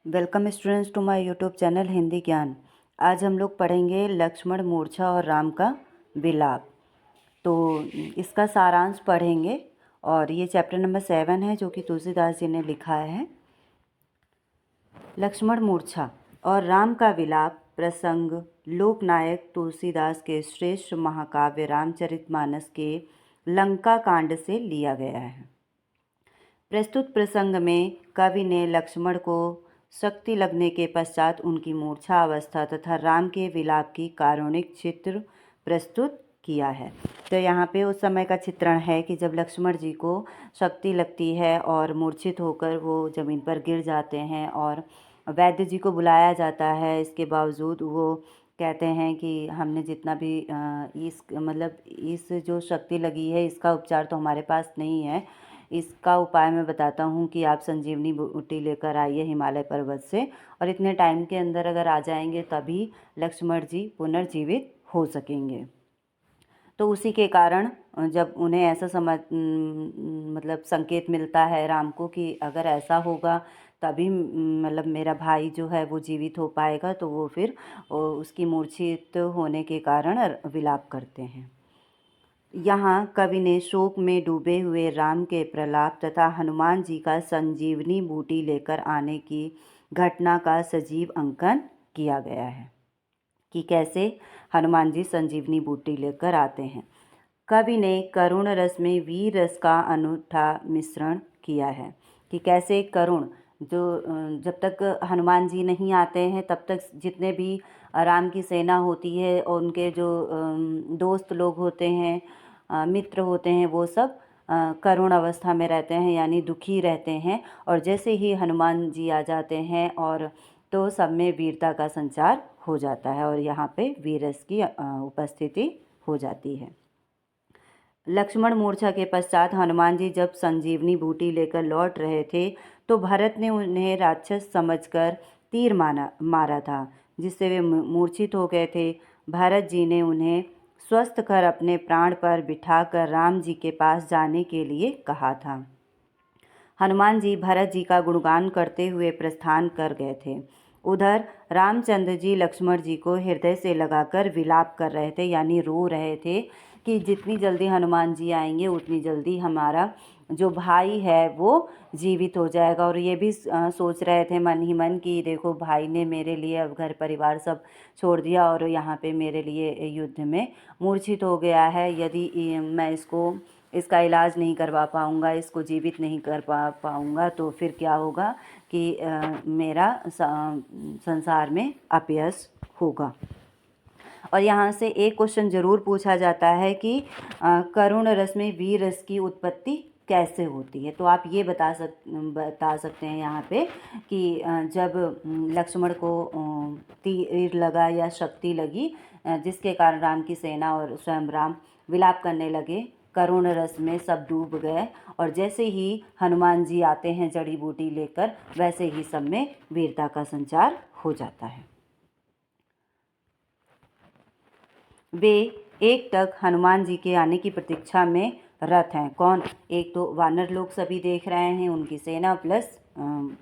Welcome students to my YouTube channel Hindi Gyan. आज हम लोग पढ़ेंगे लक्ष्मण मूर्छा और राम का विलाप। तो इसका सारांश पढ़ेंगे और ये चैप्टर नंबर 7 है जो कि तुलसीदास जी ने लिखा है। लक्ष्मण मूर्छा और राम का विलाप प्रसंग लोकनायक तुलसीदास के श्रेष्ठ महाकाव्य रामचरितमानस के लंका कांड से लिया गया है। प्रस्तुत प्रसंग में कवि ने लक्ष्मण को शक्ति लगने के पश्चात उनकी मूर्छा अवस्था तथा राम के विलाप की कारुणिक चित्र प्रस्तुत किया है। तो यहाँ पे उस समय का चित्रण है कि जब लक्ष्मण जी को शक्ति लगती है और मूर्छित होकर वो ज़मीन पर गिर जाते हैं और वैद्य जी को बुलाया जाता है। इसके बावजूद वो कहते हैं कि हमने जितना भी इस जो शक्ति लगी है इसका उपचार तो हमारे पास नहीं है। इसका उपाय मैं बताता हूँ कि आप संजीवनी बूटी लेकर आइए हिमालय पर्वत से, और इतने टाइम के अंदर अगर आ जाएंगे तभी लक्ष्मण जी पुनर्जीवित हो सकेंगे। तो उसी के कारण जब उन्हें ऐसा संकेत मिलता है राम को कि अगर ऐसा होगा तभी मेरा भाई जो है वो जीवित हो पाएगा, तो वो फिर उसकी मूर्छित होने के कारण विलाप करते हैं। यहाँ कवि ने शोक में डूबे हुए राम के प्रलाप तथा हनुमान जी का संजीवनी बूटी लेकर आने की घटना का सजीव अंकन किया गया है कि कैसे हनुमान जी संजीवनी बूटी लेकर आते हैं। कवि ने करुण रस में वीर रस का अनूठा मिश्रण किया है कि कैसे करुण जो जब तक हनुमान जी नहीं आते हैं तब तक जितने भी राम की सेना होती है और उनके जो दोस्त लोग होते हैं, मित्र होते हैं, वो सब करुण अवस्था में रहते हैं, यानी दुखी रहते हैं। और जैसे ही हनुमान जी आ जाते हैं और तो सब में वीरता का संचार हो जाता है और यहाँ पे वीररस की उपस्थिति हो जाती है। लक्ष्मण मूर्छा के पश्चात हनुमान जी जब संजीवनी बूटी लेकर लौट रहे थे तो भरत ने उन्हें राक्षस समझकर तीर मारा था, जिससे वे मूर्छित हो गए थे। भरत जी ने उन्हें स्वस्थ कर अपने प्राण पर बिठाकर राम जी के पास जाने के लिए कहा था। हनुमान जी भरत जी का गुणगान करते हुए प्रस्थान कर गए थे। उधर रामचंद्र जी लक्ष्मण जी को हृदय से लगाकर विलाप कर रहे थे, यानी रो रहे थे कि जितनी जल्दी हनुमान जी आएंगे उतनी जल्दी हमारा जो भाई है वो जीवित हो जाएगा। और ये भी सोच रहे थे मन ही मन कि देखो भाई ने मेरे लिए अब घर परिवार सब छोड़ दिया और यहाँ पे मेरे लिए युद्ध में मूर्छित हो गया है। यदि मैं इसका इलाज नहीं करवा पाऊँगा, इसको जीवित नहीं कर पाऊँगा तो फिर क्या होगा कि मेरा संसार में अपयश होगा। और यहाँ से एक क्वेश्चन ज़रूर पूछा जाता है कि करुण रस में वीर रस की उत्पत्ति कैसे होती है। तो आप ये बता सकते हैं यहाँ पे कि जब लक्ष्मण को तीर लगा या शक्ति लगी, जिसके कारण राम की सेना और स्वयं राम विलाप करने लगे, करुण रस में सब डूब गए, और जैसे ही हनुमान जी आते हैं जड़ी बूटी लेकर वैसे ही सब में वीरता का संचार हो जाता है। वे एक टक हनुमान जी के आने की प्रतीक्षा में रत हैं। कौन? एक तो वानर लोग सभी देख रहे हैं, उनकी सेना प्लस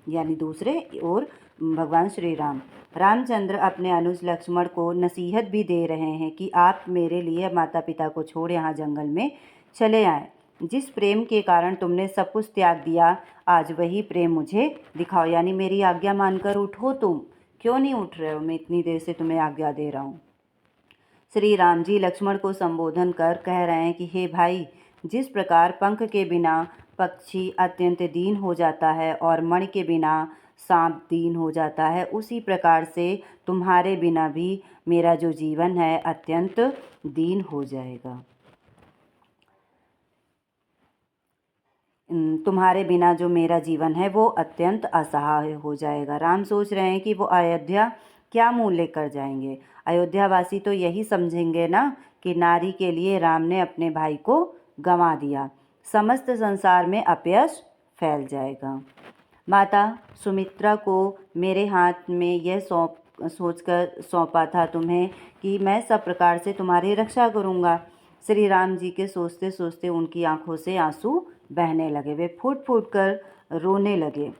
यानी दूसरे और भगवान श्री राम। रामचंद्र अपने अनुज लक्ष्मण को नसीहत भी दे रहे हैं कि आप मेरे लिए माता पिता को छोड़ यहाँ जंगल में चले आए। जिस प्रेम के कारण तुमने सब कुछ त्याग दिया, आज वही प्रेम मुझे दिखाओ, यानी मेरी आज्ञा मानकर उठो। तुम क्यों नहीं उठ रहे हो? मैं इतनी देर से तुम्हें आज्ञा दे रहा हूँ। श्री राम जी लक्ष्मण को संबोधन कर कह रहे हैं कि हे भाई, जिस प्रकार पंख के बिना पक्षी अत्यंत दीन हो जाता है और मणि के बिना सांप दीन हो जाता है, उसी प्रकार से तुम्हारे बिना भी मेरा जो जीवन है अत्यंत दीन हो जाएगा। तुम्हारे बिना जो मेरा जीवन है वो अत्यंत असहाय हो जाएगा। राम सोच रहे हैं कि वो अयोध्या क्या मुँह लेकर जाएंगे। अयोध्यावासी तो यही समझेंगे ना कि नारी के लिए राम ने अपने भाई को गंवा दिया। समस्त संसार में अपयश फैल जाएगा। माता सुमित्रा को मेरे हाथ में यह सोचकर सौंपा था तुम्हें कि मैं सब प्रकार से तुम्हारी रक्षा करूँगा। श्री राम जी के सोचते सोचते उनकी आंखों से आंसू बहने लगे। वे फूट फूट कर रोने लगे।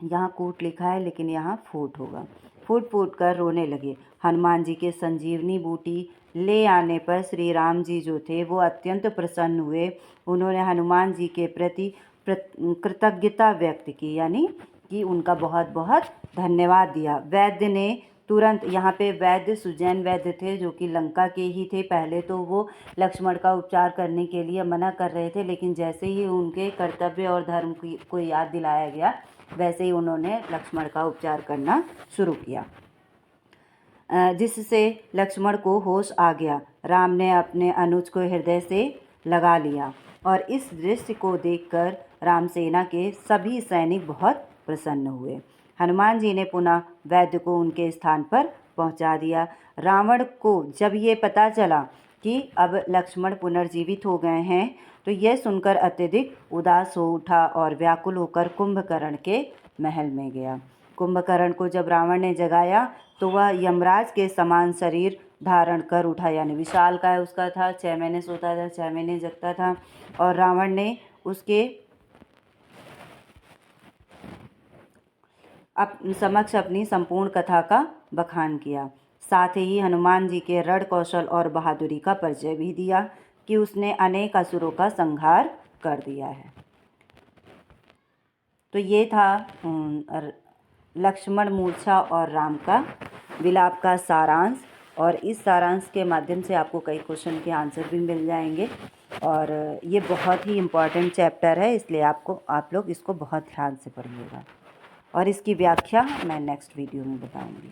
यहाँ कूट लिखा है लेकिन यहाँ फूट होगा। फूट फूट कर रोने लगे। हनुमान जी के संजीवनी बूटी ले आने पर श्री राम जी जो थे वो अत्यंत प्रसन्न हुए। उन्होंने हनुमान जी के प्रति कृतज्ञता व्यक्त की, यानी कि उनका बहुत बहुत धन्यवाद दिया। वैद्य ने तुरंत, यहाँ पे वैद्य सुजैन वैद्य थे जो कि लंका के ही थे। पहले तो वो लक्ष्मण का उपचार करने के लिए मना कर रहे थे, लेकिन जैसे ही उनके कर्तव्य और धर्म को याद दिलाया गया, वैसे ही उन्होंने लक्ष्मण का उपचार करना शुरू किया, जिससे लक्ष्मण को होश आ गया। राम ने अपने अनुज को हृदय से लगा लिया और इस दृश्य को देखकर रामसेना के सभी सैनिक बहुत प्रसन्न हुए। हनुमान जी ने पुनः वैद्य को उनके स्थान पर पहुंचा दिया। रावण को जब ये पता चला कि अब लक्ष्मण पुनर्जीवित हो गए हैं, तो यह सुनकर अत्यधिक उदास हो उठा और व्याकुल होकर कुंभकर्ण के महल में गया। कुंभकर्ण को जब रावण ने जगाया तो वह यमराज के समान शरीर धारण कर उठा, यानी विशालकाय उसका था। 6 महीने सोता था, 6 महीने जगता था। और रावण ने उसके समक्ष अपनी संपूर्ण कथा का बखान किया। साथ ही हनुमान जी के रण कौशल और बहादुरी का परिचय भी दिया कि उसने अनेक असुरों का संहार कर दिया है। तो ये था लक्ष्मण मूर्छा और राम का विलाप का सारांश। और इस सारांश के माध्यम से आपको कई क्वेश्चन के आंसर भी मिल जाएंगे। और ये बहुत ही इम्पॉर्टेंट चैप्टर है, इसलिए आप लोग इसको बहुत ध्यान से पढ़िएगा। और इसकी व्याख्या मैं नेक्स्ट वीडियो में बताऊंगी।